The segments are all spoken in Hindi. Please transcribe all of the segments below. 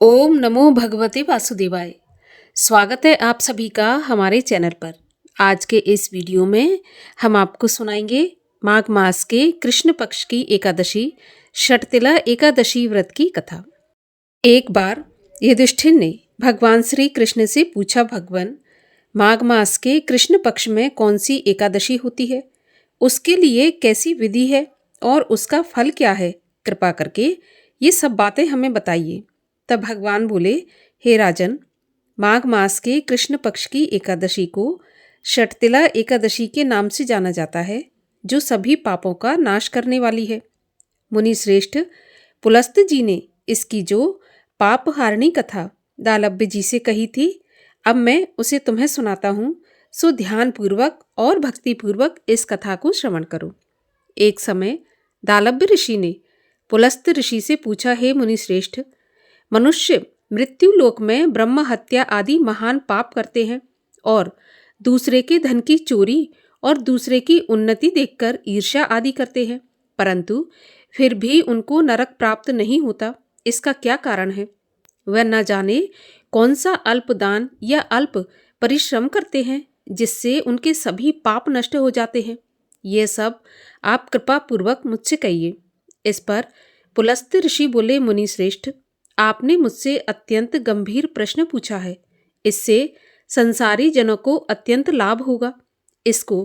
ओम नमो भगवते वासुदेवाय। स्वागत है आप सभी का हमारे चैनल पर। आज के इस वीडियो में हम आपको सुनाएंगे माघ मास के कृष्ण पक्ष की एकादशी षटतिला एकादशी व्रत की कथा। एक बार युधिष्ठिर ने भगवान श्री कृष्ण से पूछा, भगवान, माघ मास के कृष्ण पक्ष में कौन सी एकादशी होती है, उसके लिए कैसी विधि है और उसका फल क्या है? कृपा करके ये सब बातें हमें बताइए। तब भगवान बोले, हे राजन, माघ मास के कृष्ण पक्ष की एकादशी को षटतिला एकादशी के नाम से जाना जाता है, जो सभी पापों का नाश करने वाली है। मुनि श्रेष्ठ पुलस्त जी ने इसकी जो पापहारिणी कथा दालभ्य जी से कही थी, अब मैं उसे तुम्हें सुनाता हूँ, सो ध्यानपूर्वक और भक्तिपूर्वक इस कथा को श्रवण करो। एक समय दालभ्य ऋषि ने पुलस्त ऋषि से पूछा, हे मुनि श्रेष्ठ, मनुष्य मृत्यु लोक में ब्रह्म हत्या आदि महान पाप करते हैं और दूसरे के धन की चोरी और दूसरे की उन्नति देखकर ईर्ष्या आदि करते हैं, परंतु फिर भी उनको नरक प्राप्त नहीं होता। इसका क्या कारण है? वह न जाने कौन सा अल्प दान या अल्प परिश्रम करते हैं, जिससे उनके सभी पाप नष्ट हो जाते हैं। ये सब आप कृपा पूर्वक मुझसे कहिए। इस पर पुलस्त ऋषि बोले, मुनि श्रेष्ठ, आपने मुझसे अत्यंत गंभीर प्रश्न पूछा है। इससे संसारी जनों को अत्यंत लाभ होगा। इसको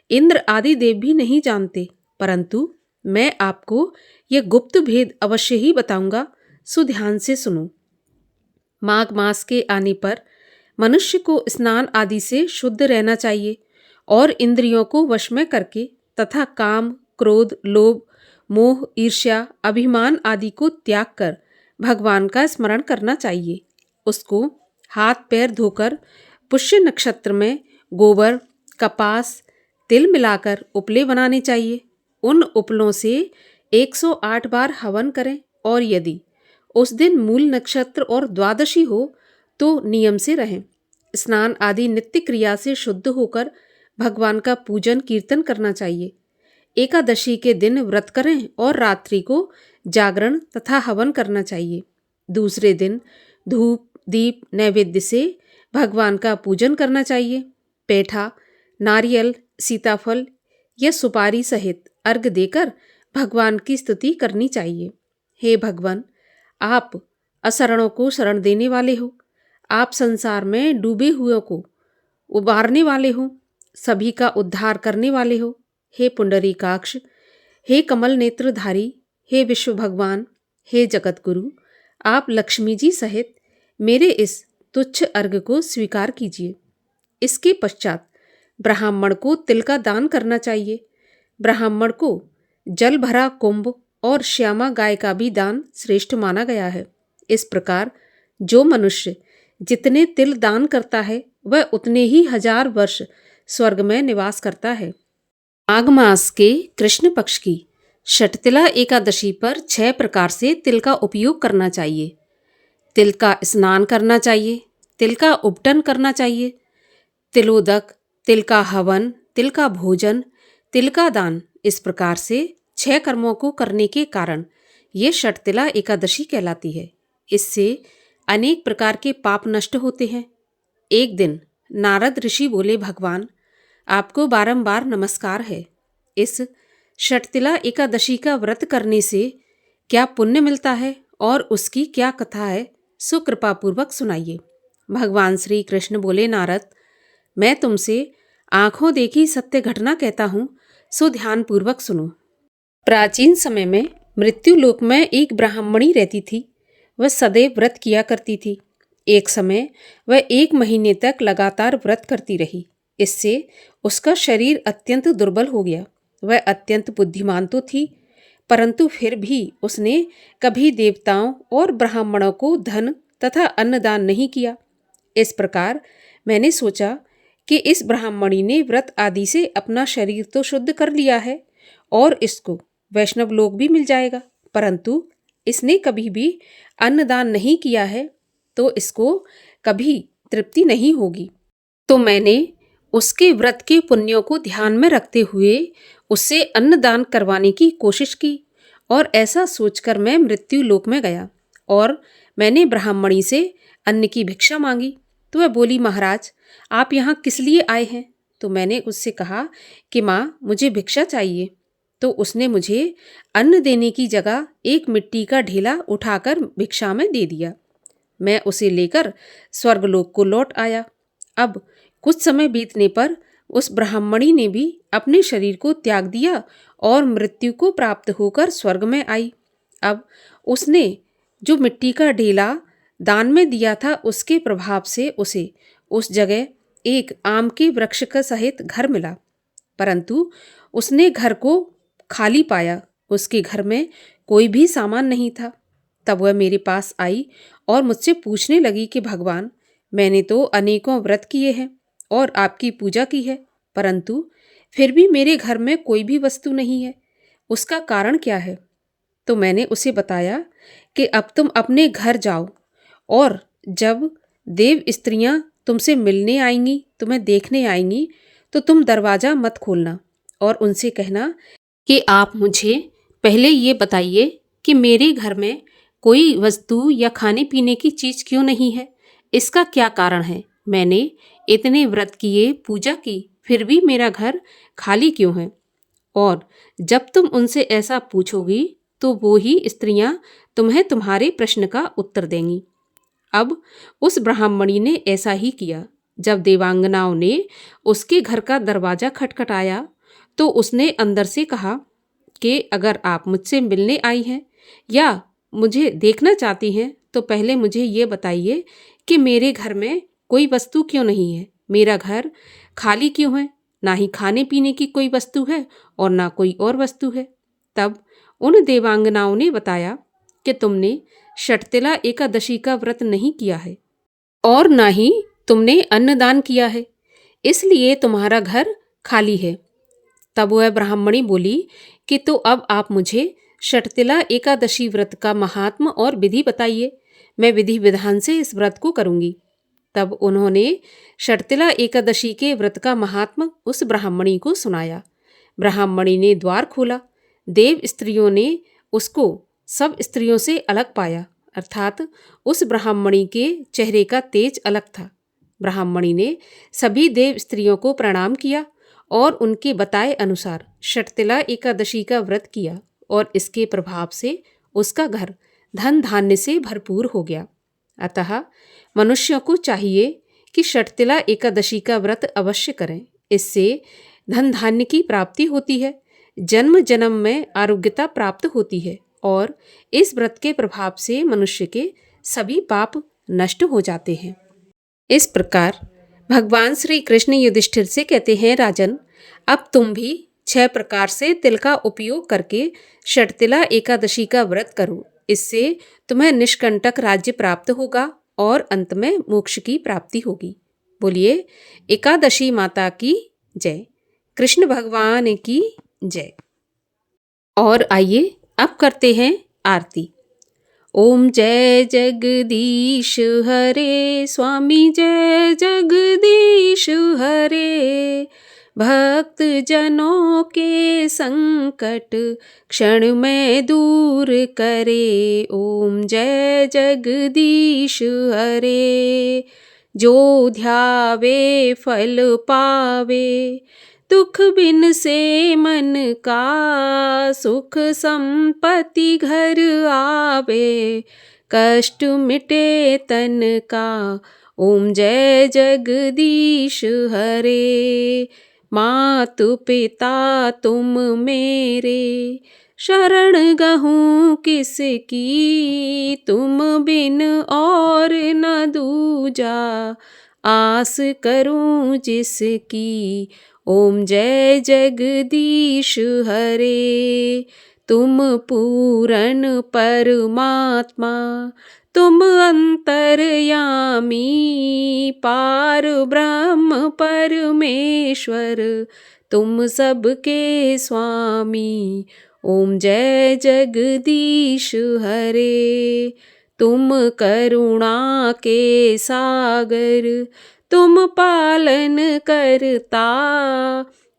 इंद्र आदि देव भी नहीं जानते, परंतु मैं आपको यह गुप्त भेद अवश्य ही बताऊंगा, सो ध्यान से सुनो। माघ मास के आने पर मनुष्य को स्नान आदि से शुद्ध रहना चाहिए और इंद्रियों को वश में करके तथा काम, क्रोध, लोभ, मोह, ईर्ष्या, अभिमान आदि को त्याग कर भगवान का स्मरण करना चाहिए। उसको हाथ पैर धोकर पुष्य नक्षत्र में गोबर, कपास, तिल मिलाकर उपले बनाने चाहिए। उन उपलों से 108 बार हवन करें और यदि उस दिन मूल नक्षत्र और द्वादशी हो तो नियम से रहें। स्नान आदि नित्य क्रिया से शुद्ध होकर भगवान का पूजन कीर्तन करना चाहिए। एकादशी के दिन व्रत करें और रात्रि को जागरण तथा हवन करना चाहिए। दूसरे दिन धूप, दीप, नैवेद्य से भगवान का पूजन करना चाहिए। पेठा, नारियल, सीताफल या सुपारी सहित अर्घ देकर भगवान की स्तुति करनी चाहिए। हे भगवान, आप असरणों को शरण देने वाले हो। आप संसार में डूबे हुओं को उबारने वाले हो, सभी का उद्धार करने वाले हो। हे पुंडरीकाक्ष, हे कमल नेत्रधारी, हे विश्व भगवान, हे जगत गुरु, आप लक्ष्मी जी सहित मेरे इस तुच्छ अर्घ को स्वीकार कीजिए। इसके पश्चात ब्राह्मण को तिल का दान करना चाहिए। ब्राह्मण को जल भरा कुंभ और श्यामा गाय का भी दान श्रेष्ठ माना गया है। इस प्रकार जो मनुष्य जितने तिल दान करता है, वह उतने ही 1000 वर्ष स्वर्ग में निवास करता है। माघ मास के कृष्ण पक्ष की षटतिला एकादशी पर 6 प्रकार से तिल का उपयोग करना चाहिए। तिल का स्नान करना चाहिए, तिल का उपटन करना चाहिए, तिलोदक, तिल का हवन, तिल का भोजन, तिल का दान। इस प्रकार से 6 कर्मों को करने के कारण ये षटतिला एकादशी कहलाती है। इससे अनेक प्रकार के पाप नष्ट होते हैं। एक दिन नारद ऋषि बोले, भगवान, आपको बारंबार नमस्कार है। इस षटतिला एकादशी का व्रत करने से क्या पुण्य मिलता है और उसकी क्या कथा है, सो कृपा पूर्वक सुनाइए। भगवान श्री कृष्ण बोले, नारद, मैं तुमसे आंखों देखी सत्य घटना कहता हूँ, सो ध्यान पूर्वक सुनो। प्राचीन समय में मृत्यु लोक में एक ब्राह्मणी रहती थी। वह सदैव व्रत किया करती थी। एक समय वह 1 महीने तक लगातार व्रत करती रही। इससे उसका शरीर अत्यंत दुर्बल हो गया। वह अत्यंत बुद्धिमान तो थी, परंतु फिर भी उसने कभी देवताओं और ब्राह्मणों को धन तथा अन्नदान नहीं किया। इस प्रकार मैंने सोचा कि इस ब्राह्मणी ने व्रत आदि से अपना शरीर तो शुद्ध कर लिया है और इसको वैष्णव लोक भी मिल जाएगा, परंतु इसने कभी भी अन्नदान नहीं किया है, तो इसको कभी तृप्ति नहीं होगी। तो मैंने उसके व्रत के पुण्यों को ध्यान में रखते हुए उससे अन्नदान करवाने की कोशिश की और ऐसा सोचकर मैं मृत्यु लोक में गया और मैंने ब्राह्मणी से अन्न की भिक्षा मांगी तो वह बोली, महाराज आप यहाँ किस लिए आए हैं? तो मैंने उससे कहा कि माँ मुझे भिक्षा चाहिए। तो उसने मुझे अन्न देने की जगह एक मिट्टी का ढेला उठाकर भिक्षा में दे दिया। मैं उसे लेकर स्वर्गलोक को लौट आया। अब कुछ समय बीतने पर उस ब्राह्मणी ने भी अपने शरीर को त्याग दिया और मृत्यु को प्राप्त होकर स्वर्ग में आई। अब उसने जो मिट्टी का ढेला दान में दिया था उसके प्रभाव से उसे उस जगह एक आम के वृक्ष का सहित घर मिला, परंतु उसने घर को खाली पाया। उसके घर में कोई भी सामान नहीं था। तब वह मेरे पास आई और मुझसे पूछने लगी कि भगवान, मैंने तो अनेकों व्रत किए हैं और आपकी पूजा की है, परंतु फिर भी मेरे घर में कोई भी वस्तु नहीं है, उसका कारण क्या है? तो मैंने उसे बताया कि अब तुम अपने घर जाओ और जब देव स्त्रियां तुमसे मिलने आएंगी, तुम्हें देखने आएंगी, तो तुम दरवाज़ा मत खोलना और उनसे कहना कि आप मुझे पहले ये बताइए कि मेरे घर में कोई वस्तु या खाने पीने की चीज़ क्यों नहीं है, इसका क्या कारण है? मैंने इतने व्रत किए, पूजा की, फिर भी मेरा घर खाली क्यों है? और जब तुम उनसे ऐसा पूछोगी तो वो ही स्त्रियां तुम्हें तुम्हारे प्रश्न का उत्तर देंगी। अब उस ब्राह्मणी ने ऐसा ही किया। जब देवांगनाओं ने उसके घर का दरवाज़ा खटखटाया तो उसने अंदर से कहा कि अगर आप मुझसे मिलने आई हैं या मुझे देखना चाहती हैं तो पहले मुझे ये बताइए कि मेरे घर में कोई वस्तु क्यों नहीं है, मेरा घर खाली क्यों है, ना ही खाने पीने की कोई वस्तु है और ना कोई और वस्तु है। तब उन देवांगनाओं ने बताया कि तुमने षटतिला एकादशी का व्रत नहीं किया है और ना ही तुमने अन्नदान किया है, इसलिए तुम्हारा घर खाली है। तब वह ब्राह्मणी बोली कि तो अब आप मुझे षटतिला एकादशी व्रत का महात्म और विधि बताइए, मैं विधि विधान से इस व्रत को करूंगी। तब उन्होंने षटतिला एकादशी के व्रत का महात्म उस ब्राह्मणी को सुनाया। ब्राह्मणी ने द्वार खोला। देव स्त्रियों ने उसको सब स्त्रियों से अलग पाया, अर्थात उस ब्राह्मणी के चेहरे का तेज अलग था। ब्राह्मणी ने सभी देव स्त्रियों को प्रणाम किया और उनके बताए अनुसार षटतिला एकादशी का व्रत किया और इसके प्रभाव से उसका घर धन धान्य से भरपूर हो गया। अतः मनुष्यों को चाहिए कि षटतिला एकादशी का व्रत अवश्य करें, इससे धन धान्य की प्राप्ति होती है, जन्म जन्म में आरोग्यता प्राप्त होती है और इस व्रत के प्रभाव से मनुष्य के सभी पाप नष्ट हो जाते हैं। इस प्रकार भगवान श्री कृष्ण युधिष्ठिर से कहते हैं, राजन अब तुम भी 6 प्रकार से तिल का उपयोग करके षटतिला एकादशी का व्रत करो, इससे तुम्हें निष्कंटक राज्य प्राप्त होगा और अंत में मोक्ष की प्राप्ति होगी। बोलिए एकादशी माता की जय, कृष्ण भगवान की जय। और आइए अब करते हैं आरती। ओम जय जगदीश हरे, स्वामी जय जगदीश हरे, भक्त जनों के संकट क्षण में दूर करे। ओम जय जगदीश हरे, जो ध्यावे फल पावे, दुख बिन से मन का सुख संपत्ति घर आवे, कष्ट मिटे तन का। ओम जय जगदीश हरे, मातु पिता तुम मेरे, शरण गहूँ किसकी, तुम बिन और न दूजा, आस करूं जिसकी। ओम जय जगदीश हरे, तुम पूरन परमात्मा, तुम अंतर्यामी, पार ब्रह्म परमेश्वर, तुम सबके स्वामी। ओम जय जगदीश हरे, तुम करुणा के सागर, तुम पालन करता,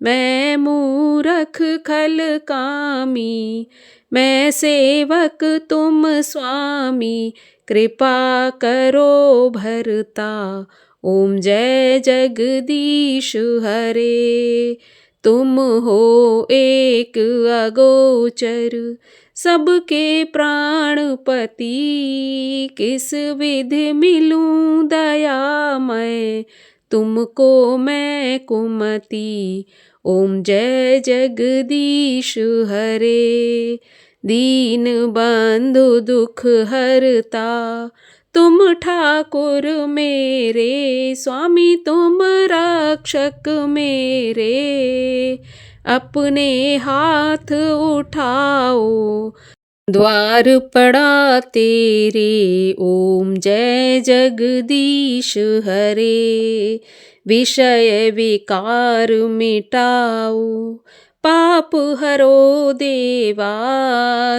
मैं मूरख खल कामी, मैं सेवक तुम स्वामी। कृपा करो भरता। ओम जय जगदीश हरे। तुम हो एक अगोचर सबके प्राणपति, किस विधि मिलूं दयामय तुमको मैं कुमति। ओम जय जगदीश हरे। दीन बंधु दुख हरता तुम ठाकुर मेरे, स्वामी तुम रक्षक मेरे। अपने हाथ उठाओ द्वार पड़ा तेरे। ओम जय जगदीश हरे। विषय विकार मिटाओ पाप हरो देवा,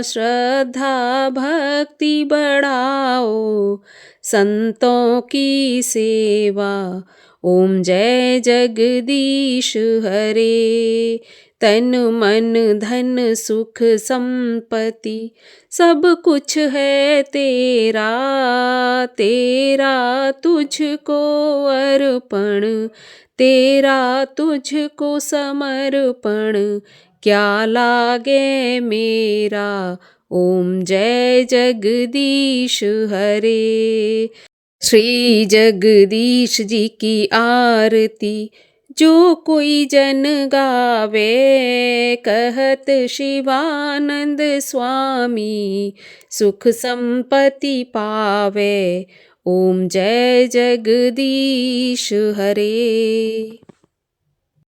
श्रद्धा भक्ति बढ़ाओ संतों की सेवा। ओम जय जगदीश हरे। तन मन धन सुख संपत्ति सब कुछ है तेरा, तेरा तुझको अर्पण, तेरा तुझको समर्पण, क्या लागे मेरा। ओम जय जगदीश हरे। श्री जगदीश जी की आरती जो कोई जन गावे, कहत शिवानंद स्वामी सुख संपत्ति पावे। ओम जय जगदीश हरे।